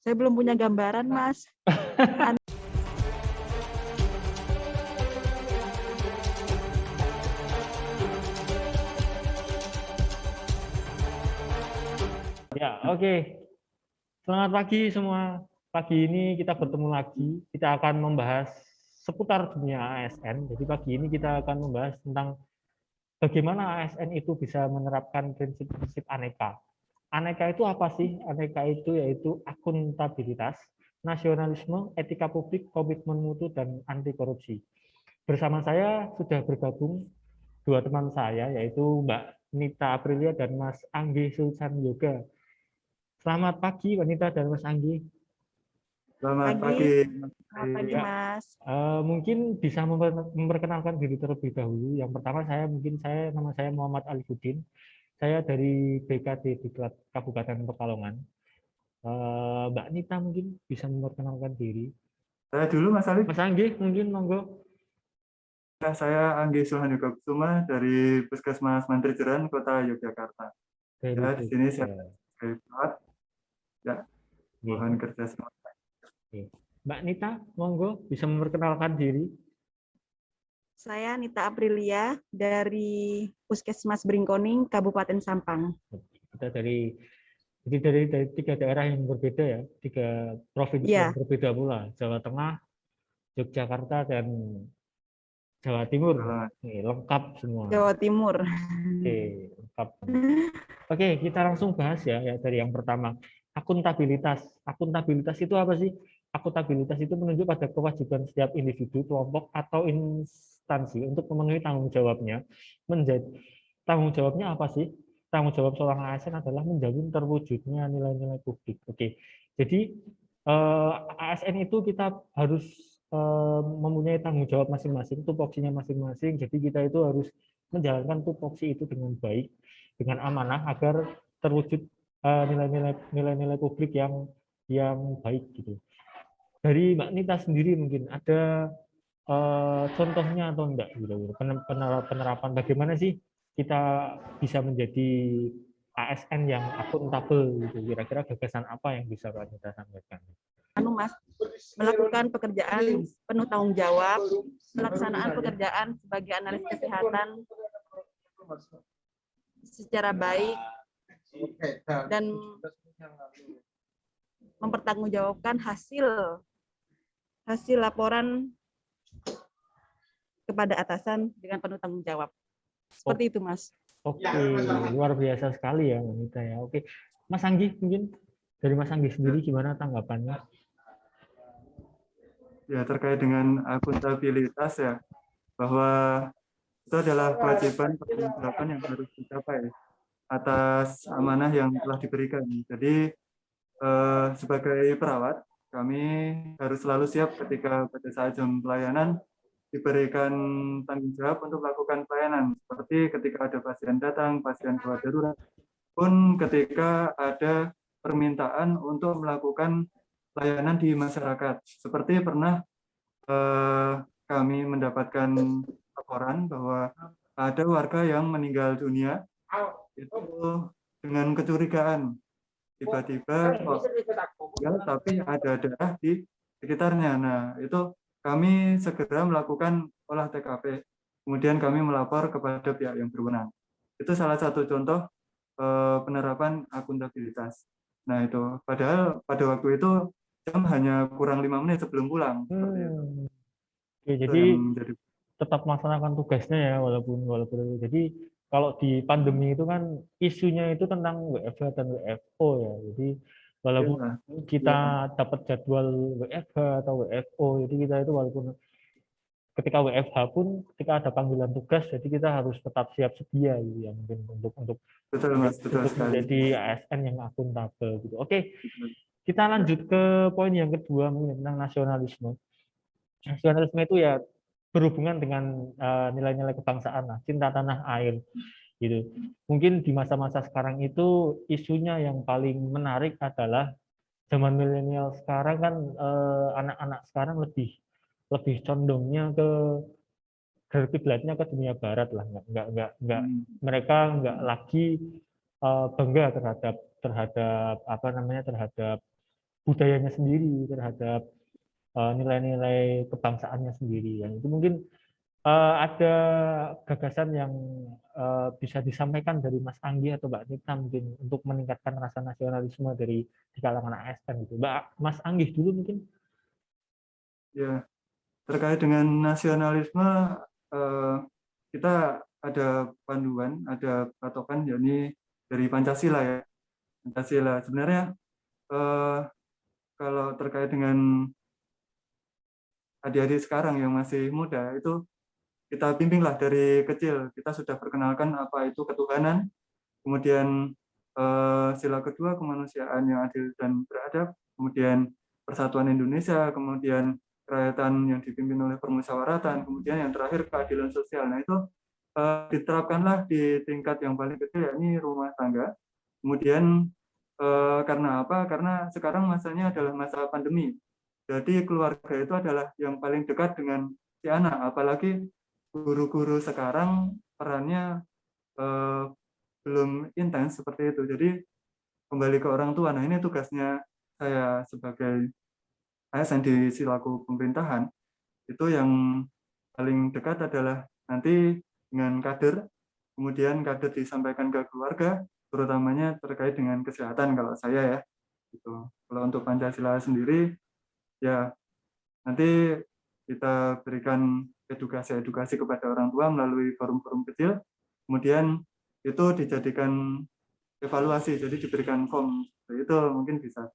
Saya belum punya gambaran, Mas. Ya, oke. Selamat pagi semua. Pagi ini kita bertemu lagi. Kita akan membahas seputar dunia ASN. Jadi pagi ini kita akan membahas tentang bagaimana ASN itu bisa menerapkan prinsip-prinsip aneka. Aneka itu apa sih? Aneka itu yaitu akuntabilitas, nasionalisme, etika publik, komitmen mutu, dan anti korupsi. Bersama saya sudah bergabung dua teman saya, yaitu Mbak Nita Aprilia dan Mas Anggi Sulsan Yoga. Selamat pagi, Wanita dan Mas Anggi. Pagi. Selamat pagi. Selamat pagi, Ya. Mas. Mungkin bisa memperkenalkan diri terlebih dahulu. Yang pertama nama saya Muhammad Alifudin. Saya dari BKD Diklat Kabupaten Pekalongan. Mbak Nita mungkin bisa memperkenalkan diri. Saya dulu Mas Alif. Mas Anggi mungkin monggo. Saya Anggi Sulhan Yoga Kusuma dari Puskesmas Mantri Jeran, Kota Yogyakarta. Ya, di sini saya sebagai perawat. Ya, mohon kerja semua. Mbak Nita, monggo bisa memperkenalkan diri. Saya Nita Aprilia dari Puskesmas Bringkoning, Kabupaten Sampang. Kita dari tiga daerah yang berbeda ya, tiga provinsi Ya. yang berbeda pula, Jawa Tengah, Yogyakarta, dan Jawa Timur. Nih, lengkap semua. Jawa Timur. Oke, lengkap. Oke, kita langsung bahas ya dari yang pertama. Akuntabilitas. Akuntabilitas itu apa sih? Akuntabilitas itu menunjuk pada kewajiban setiap individu, kelompok, atau instansi untuk memenuhi tanggung jawabnya. Tanggung jawabnya apa sih? Tanggung jawab seorang ASN adalah menjamin terwujudnya nilai-nilai publik. Oke, jadi ASN itu kita harus mempunyai tanggung jawab masing-masing, tupoksinya masing-masing. Jadi kita itu harus menjalankan tupoksi itu dengan baik, dengan amanah agar terwujud nilai-nilai publik yang baik gitu. Dari Mbak Nita sendiri mungkin ada contohnya atau enggak gitu, penerapan bagaimana sih kita bisa menjadi ASN yang akuntabel gitu, kira-kira gagasan apa yang bisa Mbak Nita sampaikan? Mas, melakukan pekerjaan penuh tanggung jawab, pelaksanaan pekerjaan sebagai analis kesehatan secara baik, dan mempertanggungjawabkan hasil laporan kepada atasan dengan penuh tanggung jawab. Seperti itu, Mas. Oke, luar biasa sekali ya, Wanita ya. Oke, Mas Anggi mungkin dari Mas Anggi sendiri gimana tanggapannya? Ya, terkait dengan akuntabilitas ya, bahwa itu adalah kewajiban pertanggungjawaban yang harus dicapai atas amanah yang telah diberikan. Jadi sebagai perawat, kami harus selalu siap ketika pada saat jam pelayanan diberikan tanggung jawab untuk melakukan pelayanan. Seperti ketika ada pasien datang, pasien gawat darurat, pun ketika ada permintaan untuk melakukan pelayanan di masyarakat. Seperti pernah kami mendapatkan laporan bahwa ada warga yang meninggal dunia itu dengan kecurigaan. Tiba-tiba tapi ada darah di sekitarnya. Nah, itu kami segera melakukan olah TKP. Kemudian kami melapor kepada pihak yang berwenang. Itu salah satu contoh penerapan akuntabilitas. Nah, itu padahal pada waktu itu jam hanya kurang 5 menit sebelum pulang. Oke, jadi tetap melaksanakan tugasnya ya, walaupun jadi kalau di pandemi itu kan isunya itu tentang WFH dan WFO ya. Jadi walaupun kita dapat jadwal WFH atau WFO, jadi kita itu walaupun ketika WFH pun ketika ada panggilan tugas, jadi kita harus tetap siap sedia gitu ya, mungkin untuk menjadi ASN yang akuntabel gitu. Oke, kita lanjut ke poin yang kedua tentang nasionalisme. Nasionalisme itu ya berhubungan dengan nilai-nilai kebangsaan lah, cinta tanah air gitu. Mungkin di masa-masa sekarang itu isunya yang paling menarik adalah zaman milenial sekarang kan, anak-anak sekarang lebih condongnya ke kiblatnya ke dunia barat lah, mereka nggak lagi bangga terhadap terhadap apa namanya, terhadap budayanya sendiri, terhadap nilai-nilai kebangsaannya sendiri. Yang itu mungkin ada gagasan yang bisa disampaikan dari Mas Anggi atau Mbak Nita mungkin untuk meningkatkan rasa nasionalisme di kalangan ASN gitu. Mas Anggi dulu mungkin. Ya, terkait dengan nasionalisme, kita ada panduan, ada patokan, yakni dari Pancasila ya. Pancasila sebenarnya kalau terkait dengan adik-adik sekarang yang masih muda itu kita bimbinglah dari kecil. Kita sudah perkenalkan apa itu ketuhanan, kemudian sila kedua kemanusiaan yang adil dan beradab, kemudian persatuan Indonesia, kemudian kerakyatan yang dipimpin oleh permusyawaratan, kemudian yang terakhir keadilan sosial. Nah itu diterapkanlah di tingkat yang paling kecil, yakni rumah tangga. Kemudian karena apa? Karena sekarang masanya adalah masa pandemi. Jadi keluarga itu adalah yang paling dekat dengan si anak, apalagi guru-guru sekarang perannya belum intens seperti itu. Jadi kembali ke orang tua. Nah ini tugasnya saya sebagai ASN di selaku pemerintahan, itu yang paling dekat adalah nanti dengan kader, kemudian kader disampaikan ke keluarga, terutamanya terkait dengan kesehatan kalau saya ya. Gitu. Kalau untuk Pancasila sendiri, ya nanti kita berikan edukasi kepada orang tua melalui forum-forum kecil, kemudian itu dijadikan evaluasi, jadi diberikan form. Itu mungkin bisa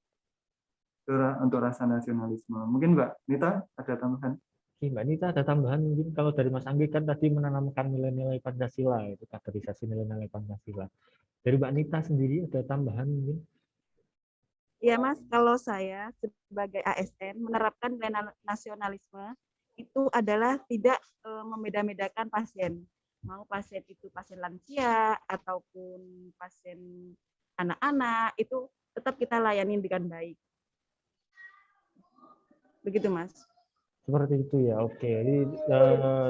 untuk rasa nasionalisme. Mungkin Mbak Nita ada tambahan? Oke, Mbak Nita ada tambahan mungkin kalau dari Mas Anggi kan tadi menanamkan nilai-nilai Pancasila, itu kaderisasi nilai-nilai Pancasila. Dari Mbak Nita sendiri ada tambahan mungkin? Ya Mas, kalau saya sebagai ASN menerapkan nilai nasionalisme itu adalah tidak membeda-bedakan pasien. Mau pasien itu pasien lansia ataupun pasien anak-anak, itu tetap kita layani dengan baik. Begitu Mas. Seperti itu ya, oke. Jadi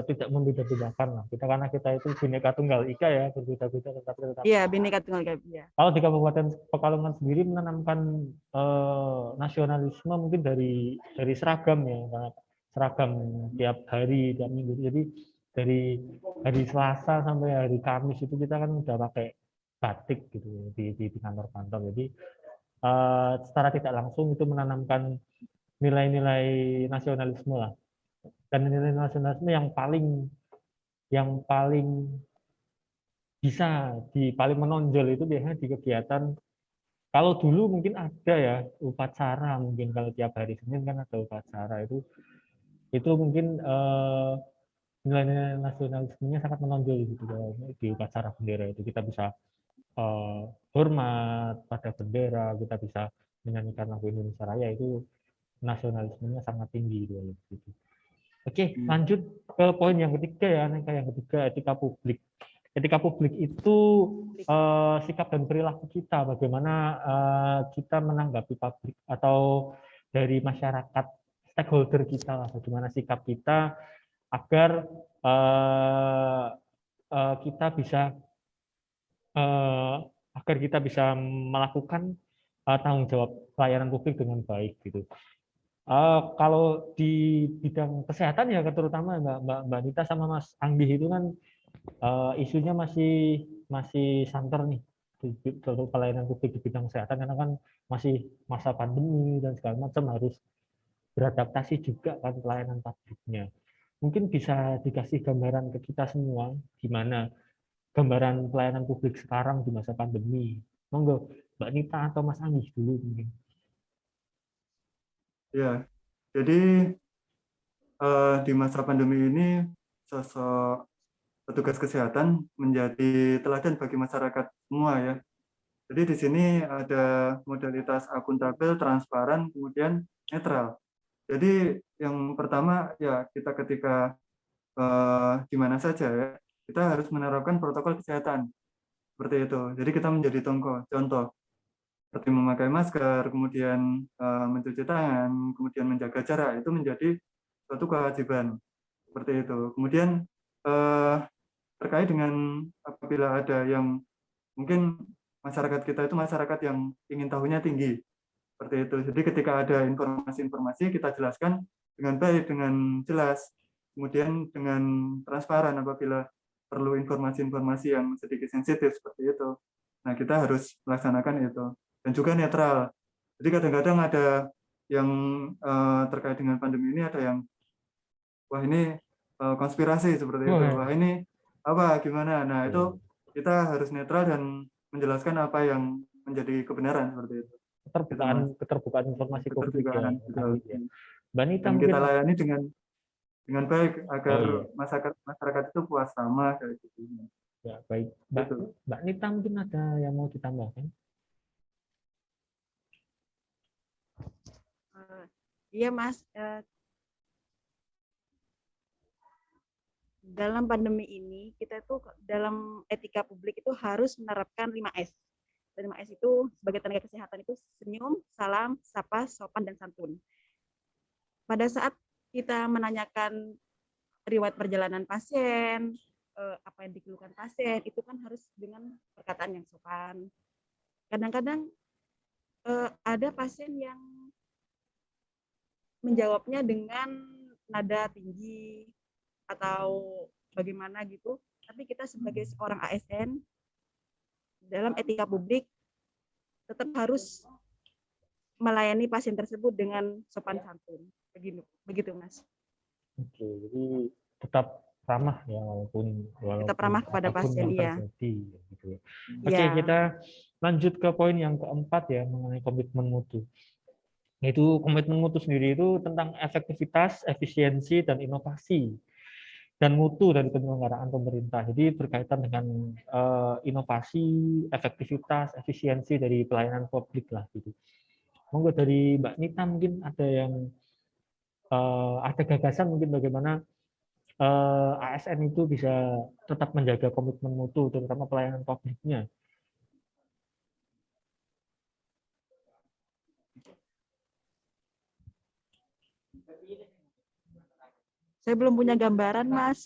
tidak membeda-bedakan lah. Kita karena kita itu Bhinneka Tunggal Ika ya, berbeda-beda tetapi tetap. Iya, Bhinneka Tunggal Ika. Ya. Kalau di Kabupaten Pekalongan sendiri menanamkan nasionalisme mungkin dari seragam ya, karena seragam tiap hari, tiap minggu. Jadi dari hari Selasa sampai hari Kamis itu kita kan udah pakai batik gitu di kantor-kantor. Jadi secara tidak langsung itu menanamkan nilai-nilai nasionalisme lah. Dan nilai nasionalisme yang paling bisa paling menonjol itu biasanya di kegiatan. Kalau dulu mungkin ada ya upacara, mungkin kalau tiap hari Senin kan ada upacara, itu mungkin nilai-nilai nasionalismenya sangat menonjol gitu di upacara bendera itu. Kita bisa hormat pada bendera, kita bisa menyanyikan lagu Indonesia Raya, itu nasionalismenya sangat tinggi gitu. Oke, lanjut ke poin yang ketiga ya, yang ketiga etika publik. Etika publik itu sikap dan perilaku kita, bagaimana kita menanggapi publik atau dari masyarakat stakeholder kita, bagaimana sikap kita agar kita bisa melakukan tanggung jawab pelayanan publik dengan baik gitu. Kalau di bidang kesehatan ya terutama Mbak Nita sama Mas Anggi itu kan isunya masih santer nih untuk pelayanan publik di bidang kesehatan, karena kan masih masa pandemi dan segala macam, harus beradaptasi juga kan pelayanan publiknya. Mungkin bisa dikasih gambaran ke kita semua gimana gambaran pelayanan publik sekarang di masa pandemi. Monggo Mbak Nita atau Mas Anggi dulu mungkin. Ya, jadi di masa pandemi ini sosok petugas kesehatan menjadi teladan bagi masyarakat semua ya. Jadi di sini ada modalitas akuntabel, transparan, kemudian netral. Jadi yang pertama ya kita ketika di mana saja ya, kita harus menerapkan protokol kesehatan seperti itu. Jadi kita menjadi contoh seperti memakai masker, kemudian mencuci tangan, kemudian menjaga jarak, itu menjadi suatu kewajiban seperti itu. Kemudian terkait dengan apabila ada yang mungkin masyarakat kita itu masyarakat yang ingin tahunya tinggi. Seperti itu. Jadi ketika ada informasi-informasi kita jelaskan dengan baik, dengan jelas. Kemudian dengan transparan apabila perlu informasi-informasi yang sedikit sensitif seperti itu. Nah, kita harus melaksanakan itu. Dan juga netral. Jadi kadang-kadang ada yang terkait dengan pandemi ini, ada yang wah ini konspirasi seperti itu. Wah ini apa gimana. Nah, itu kita harus netral dan menjelaskan apa yang menjadi kebenaran seperti itu. Keterbukaan informasi publik ya. Mbak Nita, dan kita layani dengan baik agar masyarakat itu puas sama kayak gitu. Ya, baik. Mbak Nita mungkin ada yang mau ditambahkan? Iya, Mas. Dalam pandemi ini kita tuh dalam etika publik itu harus menerapkan 5S. 5S itu sebagai tenaga kesehatan itu senyum, salam, sapa, sopan, dan santun. Pada saat kita menanyakan riwayat perjalanan pasien, apa yang dikeluhkan pasien, itu kan harus dengan perkataan yang sopan. Kadang-kadang ada pasien yang menjawabnya dengan nada tinggi atau bagaimana gitu, tapi kita sebagai seorang ASN dalam etika publik tetap harus melayani pasien tersebut dengan sopan santun. Begitu Mas. Oke, jadi tetap ramah ya walaupun tetap ramah kepada pasien, iya. Gitu. Oke, kita lanjut ke poin yang keempat ya, mengenai komitmen mutu. Itu komitmen mutu sendiri itu tentang efektivitas, efisiensi, dan inovasi dan mutu dari penyelenggaraan pemerintah. Jadi berkaitan dengan inovasi, efektivitas, efisiensi dari pelayanan publik lah gitu. Monggo dari Mbak Nita mungkin ada yang ada gagasan mungkin bagaimana ASN itu bisa tetap menjaga komitmen mutu terutama pelayanan publiknya. Saya belum punya gambaran, Mas.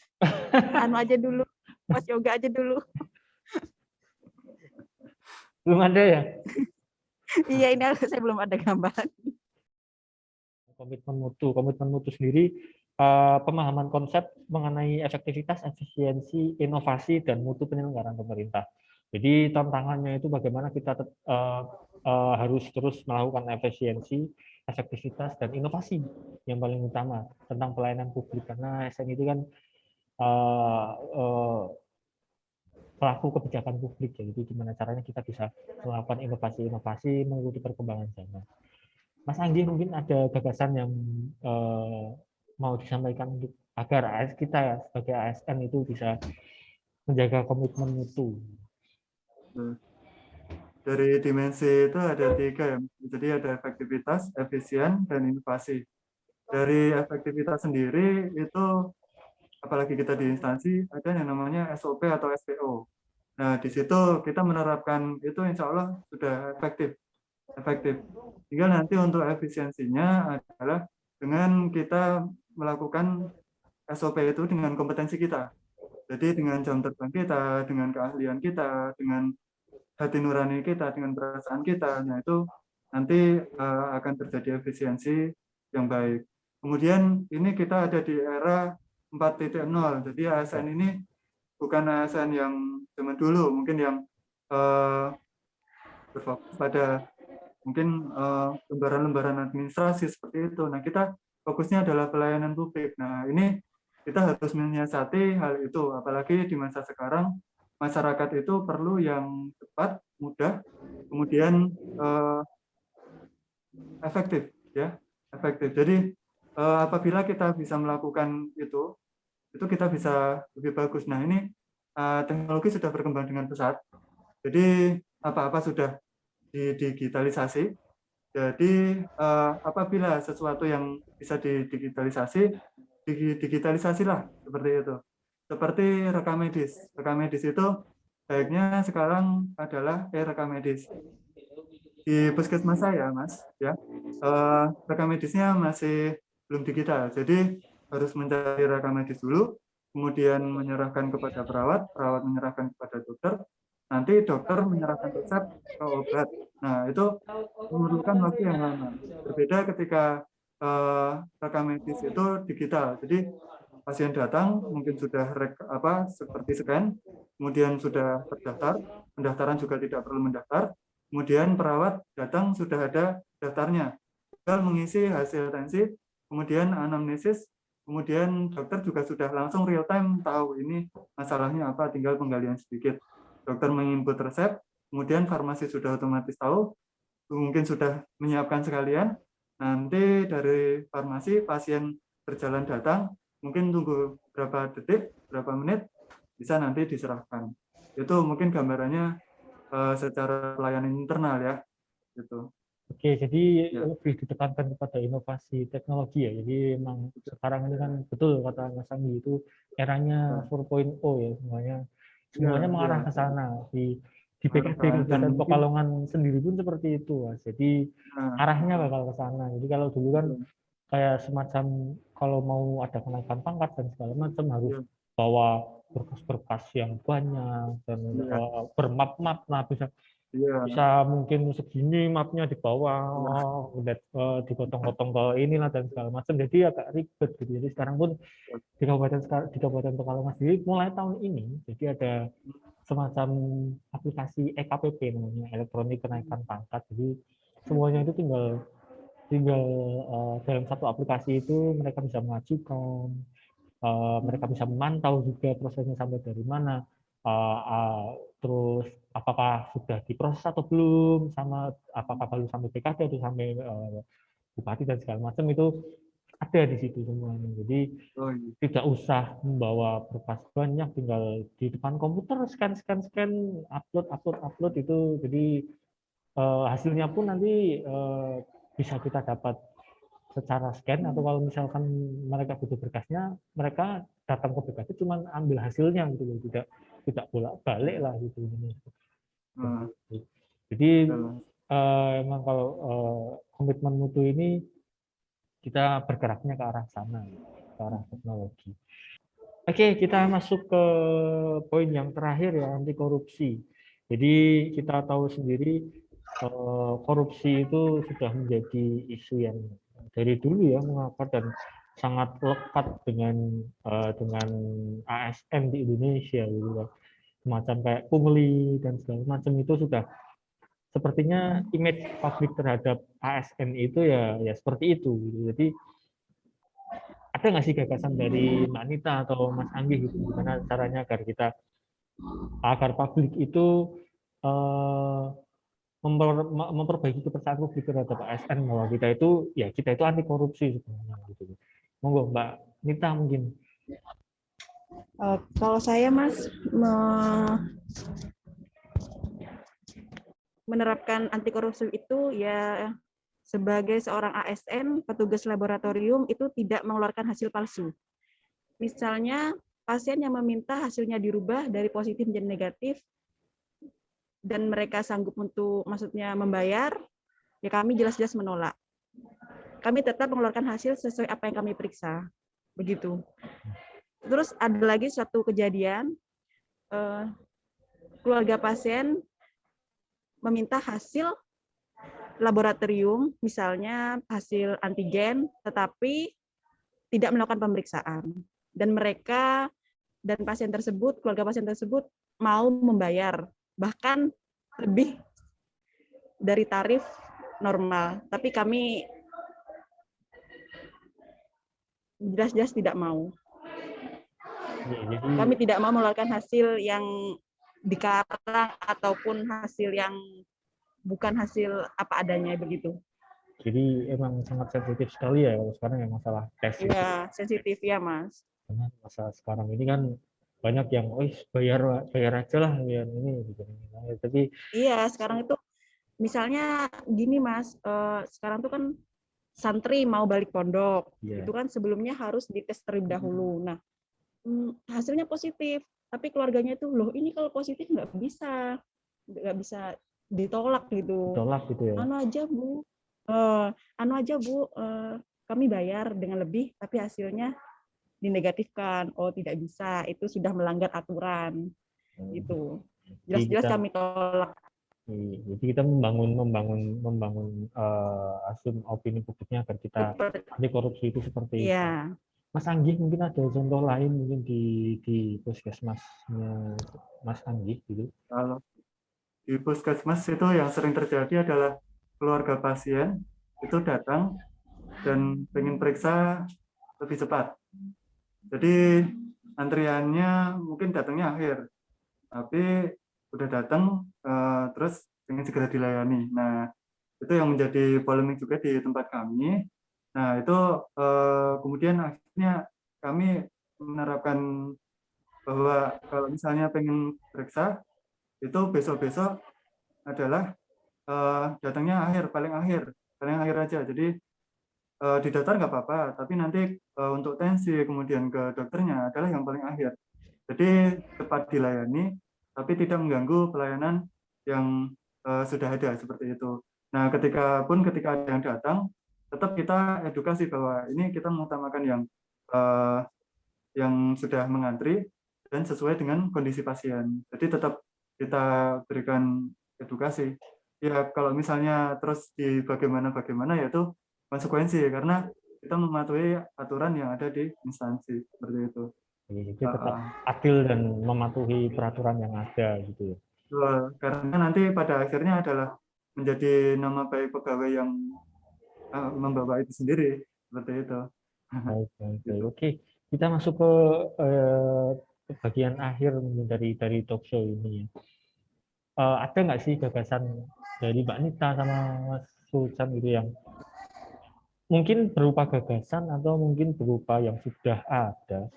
Anu aja dulu, Mas Yoga aja dulu. Belum ada ya? Iya, ini saya belum ada gambaran. Komitmen mutu sendiri pemahaman konsep mengenai efektivitas, efisiensi, inovasi, dan mutu penyelenggaraan pemerintah. Jadi tantangannya itu bagaimana kita harus terus melakukan efisiensi, efektivitas, dan inovasi yang paling utama tentang pelayanan publik, karena ASN itu kan pelaku kebijakan publik, jadi gimana caranya kita bisa melakukan inovasi-inovasi mengikuti perkembangan zaman. Mas Anggi mungkin ada gagasan yang mau disampaikan agar kita sebagai ASN itu bisa menjaga komitmen mutu. Dari dimensi itu ada 3 ya, jadi ada efektivitas, efisien, dan inovasi. Dari efektivitas sendiri itu, apalagi kita di instansi, ada yang namanya SOP atau SPO. Nah, di situ kita menerapkan itu insya Allah sudah efektif. Tinggal nanti untuk efisiensinya adalah dengan kita melakukan SOP itu dengan kompetensi kita. Jadi dengan jam terbang kita, dengan keahlian kita, dengan hati nurani kita, dengan perasaan kita, nah itu nanti akan terjadi efisiensi yang baik. Kemudian ini kita ada di era 4.0, jadi ASN ini bukan ASN yang zaman dulu, mungkin yang berfokus pada mungkin lembaran-lembaran administrasi seperti itu. Nah, kita fokusnya adalah pelayanan publik. Nah, ini kita harus menyiasati hal itu, apalagi di masa sekarang masyarakat itu perlu yang cepat, mudah, kemudian efektif, ya, efektif. Jadi apabila kita bisa melakukan itu kita bisa lebih bagus. Nah, ini teknologi sudah berkembang dengan pesat. Jadi apa-apa sudah didigitalisasi. Jadi apabila sesuatu yang bisa didigitalisasi, digitalisasilah seperti itu. Seperti rekam medis. Rekam medis itu baiknya sekarang adalah rekam medis. Di puskesmas saya, Mas, ya, rekam medisnya masih belum digital. Jadi harus mencari rekam medis dulu, kemudian menyerahkan kepada perawat, perawat menyerahkan kepada dokter. nanti dokter menyerahkan resep ke obat. Nah, itu memerlukan waktu yang lama. Berbeda ketika rekam medis itu digital. Jadi pasien datang mungkin sudah seperti scan, kemudian sudah terdaftar, pendaftaran juga tidak perlu mendaftar, kemudian perawat datang sudah ada daftarnya, tinggal mengisi hasil tensi, kemudian anamnesis, kemudian dokter juga sudah langsung real time tahu ini masalahnya apa, tinggal penggalian sedikit. Dokter menginput resep, kemudian farmasi sudah otomatis tahu, mungkin sudah menyiapkan sekalian, nanti dari farmasi pasien berjalan datang, mungkin tunggu berapa detik, berapa menit, bisa nanti diserahkan. Itu mungkin gambarannya secara pelayanan internal ya. Gitu. Oke, jadi Ya. lebih ditekankan kepada inovasi teknologi ya. Jadi memang sekarang ini kan betul kata Mas Anggi itu eranya 4.0 ya, semuanya mengarah ke sana. Di PKD Dan Kabupaten mungkin Pekalongan sendiri pun seperti itu, Mas. Jadi arahnya bakal ke sana. Jadi kalau dulu kan kayak semacam kalau mau ada kenaikan pangkat dan segala macam harus bawa berkas-berkas yang banyak dan bermap-map, nah bisa mungkin segini mapnya di bawah, udah dipotong-potong ke inilah dan segala macam, jadi agak ribet gitu. Jadi sekarang pun di Kabupaten Pekalongan sendiri mulai tahun ini jadi ada semacam aplikasi EKPP namanya, elektronik kenaikan pangkat. Jadi semuanya itu tinggal dalam satu aplikasi itu mereka bisa mengajukan, mereka bisa memantau juga prosesnya sampai dari mana, terus apakah sudah diproses atau belum, sama apakah baru sampai PKD atau sampai bupati dan segala macam, itu ada di situ semuanya. Jadi tidak usah membawa berkas banyak, tinggal di depan komputer scan upload itu. Jadi hasilnya pun nanti bisa kita dapat secara scan, atau kalau misalkan mereka butuh berkasnya, mereka datang ke BKD cuma ambil hasilnya gitu loh, tidak bolak-balik lah gitu. Jadi emang kalau komitmen mutu ini kita bergeraknya ke arah sana, ke arah teknologi. Oke, kita masuk ke poin yang terakhir ya, anti korupsi. Jadi kita tahu sendiri korupsi itu sudah menjadi isu yang dari dulu ya mengakar dan sangat lekat dengan ASN di Indonesia gitu. Semacam kayak pungli dan segala macam itu sudah sepertinya image publik terhadap ASN itu ya seperti itu gitu. Jadi ada nggak sih gagasan dari Mbak Nita atau Mas Anggi gitu, gimana caranya agar publik itu memperbaiki kepercayaan publik terhadap ASN bahwa kita itu anti korupsi sebenarnya gitu. Monggo Mbak Nita mungkin. Kalau saya Mas menerapkan anti korupsi itu ya sebagai seorang ASN, petugas laboratorium itu tidak mengeluarkan hasil palsu. Misalnya pasien yang meminta hasilnya dirubah dari positif menjadi negatif dan mereka sanggup untuk maksudnya membayar, ya kami jelas-jelas menolak. Kami tetap mengeluarkan hasil sesuai apa yang kami periksa. Begitu. Terus ada lagi suatu kejadian, keluarga pasien meminta hasil laboratorium, misalnya hasil antigen, tetapi tidak melakukan pemeriksaan. Dan mereka dan pasien tersebut, keluarga pasien tersebut mau membayar, bahkan lebih dari tarif normal. Tapi kami jelas-jelas tidak mau. Kami tidak mau mengeluarkan hasil yang dikarang ataupun hasil yang bukan hasil apa adanya begitu. Jadi emang sangat sensitif sekali ya kalau sekarang yang masalah tes. Iya, sensitif ya Mas. Karena masa sekarang ini kan banyak yang bayar aja lah biar ini gitu. Tapi iya, sekarang itu misalnya gini Mas, sekarang tuh kan santri mau balik pondok, itu kan sebelumnya harus dites terlebih dahulu. Nah, hasilnya positif, tapi keluarganya itu loh ini kalau positif nggak bisa ditolak gitu. Ditolak gitu ya. Anu aja bu, kami bayar dengan lebih, tapi hasilnya dinegatifkan. Oh tidak bisa, itu sudah melanggar aturan. Gitu. jelas-jelas kami tolak. Jadi kita membangun asum opini publiknya agar kita anti korupsi itu seperti itu. Iya. Mas Anggih mungkin ada contoh lain mungkin di puskesmasnya Mas Anggih gitu. Kalau di puskesmas itu yang sering terjadi adalah keluarga pasien itu datang dan pengen periksa lebih cepat. Jadi antriannya mungkin datangnya akhir, tapi udah datang terus ingin segera dilayani. Nah, itu yang menjadi polemik juga di tempat kami. Nah, itu kemudian akhirnya kami menerapkan bahwa kalau misalnya pengen periksa, itu besok-besok adalah datangnya paling akhir aja. Jadi didaftar nggak apa-apa, tapi nanti untuk tensi kemudian ke dokternya adalah yang paling akhir. Jadi cepat dilayani, tapi tidak mengganggu pelayanan yang sudah ada seperti itu. Nah, ketika ada yang datang, tetap kita edukasi bahwa ini kita mengutamakan yang sudah mengantri dan sesuai dengan kondisi pasien. Jadi tetap kita berikan edukasi. Ya kalau misalnya terus di bagaimana yaitu konsekuensi, karena kita mematuhi aturan yang ada di instansi seperti itu. Jadi tetap adil dan mematuhi peraturan yang ada gitu. Karena nanti pada akhirnya adalah menjadi nama baik pegawai yang membawa itu sendiri seperti itu. Baik. Oke, kita masuk ke bagian akhir dari talk show ini. Ada nggak sih gagasan dari Mbak Nita sama Mas Sultan gitu yang mungkin berupa gagasan atau mungkin berupa yang sudah ada?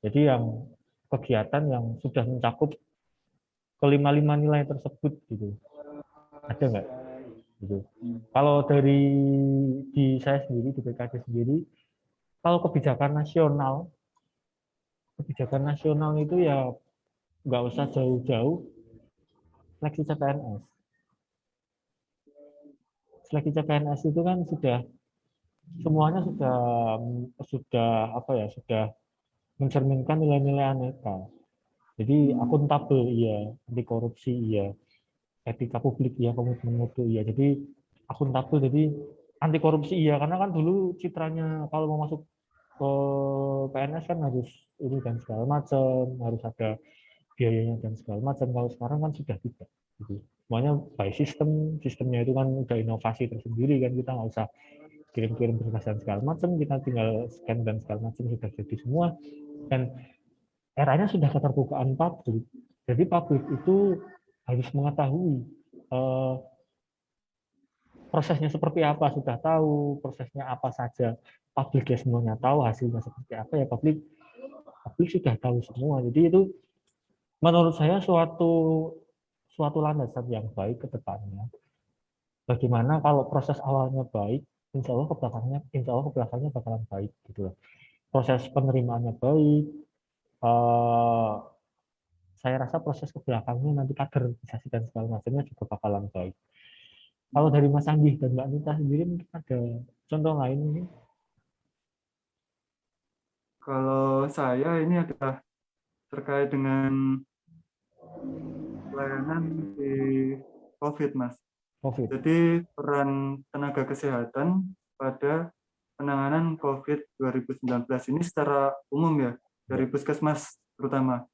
Jadi yang kegiatan yang sudah mencakup kelima-lima nilai tersebut gitu. Ada nggak? Gitu. Kalau di saya sendiri, di PKD sendiri, kalau kebijakan nasional itu ya nggak usah jauh-jauh seleksi CPNS. Seleksi CPNS itu kan semuanya sudah mencerminkan nilai-nilai aneka. Jadi akuntabel iya, anti korupsi iya, etika publik iya, komitmen mutu iya. Jadi akuntabel, jadi anti korupsi iya, karena kan dulu citranya kalau mau masuk ke PNS kan harus ini dan segala macam, harus ada biayanya dan segala macam. Kalau sekarang kan sudah tidak. Gitu. Semuanya by sistemnya itu kan udah inovasi tersendiri kan, kita nggak usah kirim-kirim berkas dan segala macam, kita tinggal scan dan segala macam sudah jadi semua. Dan eranya sudah keterbukaan publik. Jadi publik itu harus mengetahui prosesnya seperti apa, sudah tahu prosesnya apa saja, publik ya semuanya tahu, hasilnya seperti apa ya publik sudah tahu semua. Jadi itu menurut saya suatu landasan yang baik ke depannya. Bagaimana kalau proses awalnya baik, insya Allah ke belakangnya bakalan baik gitu. Proses penerimaannya baik, saya rasa proses ke belakangnya nanti kaderisasi dan segala macamnya juga bakalan baik. Kalau dari Mas Andi dan Mbak Nita sendiri mungkin ada contoh lain mungkin? Kalau saya ini adalah terkait dengan pelayanan di COVID, Mas. COVID. Jadi peran tenaga kesehatan pada penanganan COVID 2019 ini secara umum ya, dari puskesmas terutama.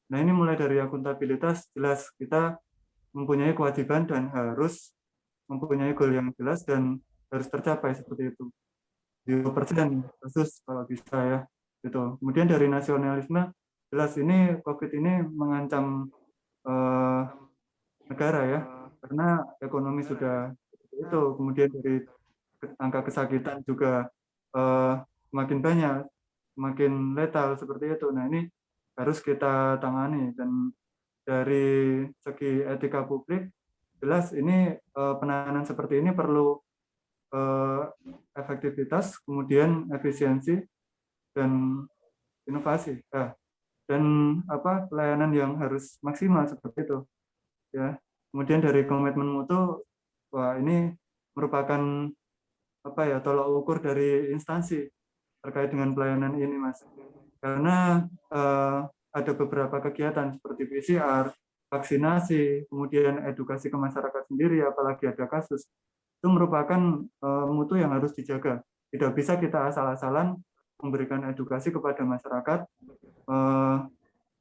Nah ini mulai dari akuntabilitas, jelas kita mempunyai kewajiban dan harus mempunyai goal yang jelas dan harus tercapai seperti itu. 0% kasus kalau bisa ya. Gitu. Kemudian dari nasionalisme, jelas ini COVID ini mengancam negara ya, karena ekonomi sudah itu. Kemudian dari angka kesakitan juga semakin banyak, semakin letal seperti itu. Nah ini harus kita tangani, dan dari segi etika publik jelas ini penanganan seperti ini perlu efektivitas, kemudian efisiensi dan inovasi, dan pelayanan yang harus maksimal seperti itu ya. Kemudian dari komitmen mutu, wah ini merupakan tolak ukur dari instansi terkait dengan pelayanan ini, Mas, karena ada beberapa kegiatan seperti PCR, vaksinasi, kemudian edukasi ke masyarakat sendiri, apalagi ada kasus, itu merupakan mutu yang harus dijaga. Tidak bisa kita asal-asalan memberikan edukasi kepada masyarakat,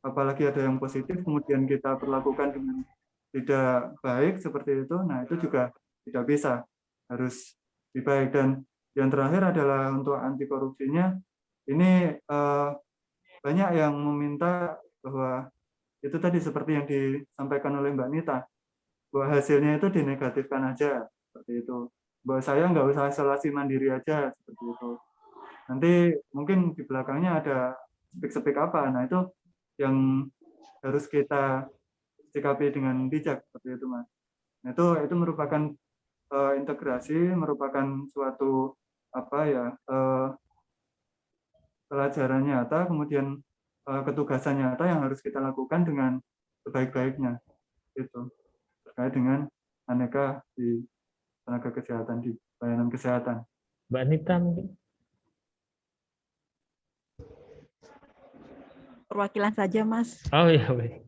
apalagi ada yang positif, kemudian kita perlakukan dengan tidak baik seperti itu. Nah, itu juga tidak bisa, harus lebih baik. Dan yang terakhir adalah untuk anti korupsinya, ini banyak yang meminta bahwa itu tadi seperti yang disampaikan oleh Mbak Nita, bahwa hasilnya itu dinegatifkan aja, seperti itu. Bahwa saya nggak usah isolasi mandiri aja, seperti itu. Nanti mungkin di belakangnya ada spek-spek apa, nah itu yang harus kita sikapi dengan bijak, seperti itu, Mas. Nah, itu merupakan integrasi, merupakan suatu pelajaran nyata, kemudian ketugasan nyata yang harus kita lakukan dengan sebaik-baiknya, itu terkait dengan aneka di tenaga kesehatan, di pelayanan kesehatan. Mbak Nita mungkin. Perwakilan saja, Mas. Oh iya, baik.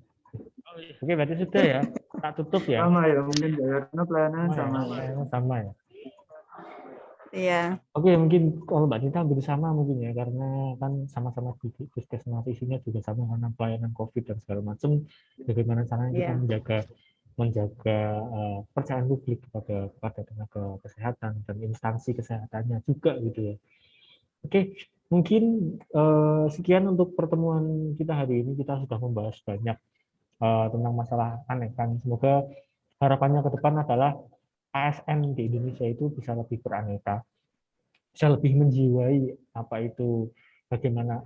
Oke, berarti sudah ya. Tak tutup ya. Sama ya, mungkin ya, karena pelayanan sama. Sama ya. Iya. Oke, mungkin kalau Mbak Nita hampir sama mungkin ya, karena kan sama-sama di puskesmas, isinya juga sama karena pelayanan COVID dan segala macam. Bagaimana caranya kita menjaga percayaan publik kepada tenaga kesehatan dan instansi kesehatannya juga gitu ya. Oke, mungkin sekian untuk pertemuan kita hari ini. Kita sudah membahas banyak tentang masalah keanekan. Semoga harapannya ke depan adalah ASN di Indonesia itu bisa lebih beraneka, bisa lebih menjiwai bagaimana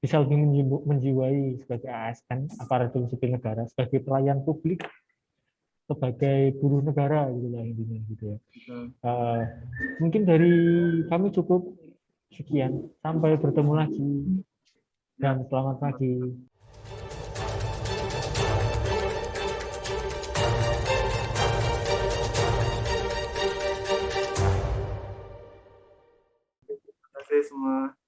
bisa lebih menjiwai sebagai ASN, aparatur sipil negara, sebagai pelayan publik, sebagai buruh negara gitu lah intinya gitu ya. Mungkin dari kami cukup sekian, sampai bertemu lagi dan selamat pagi. Terima kasih semua.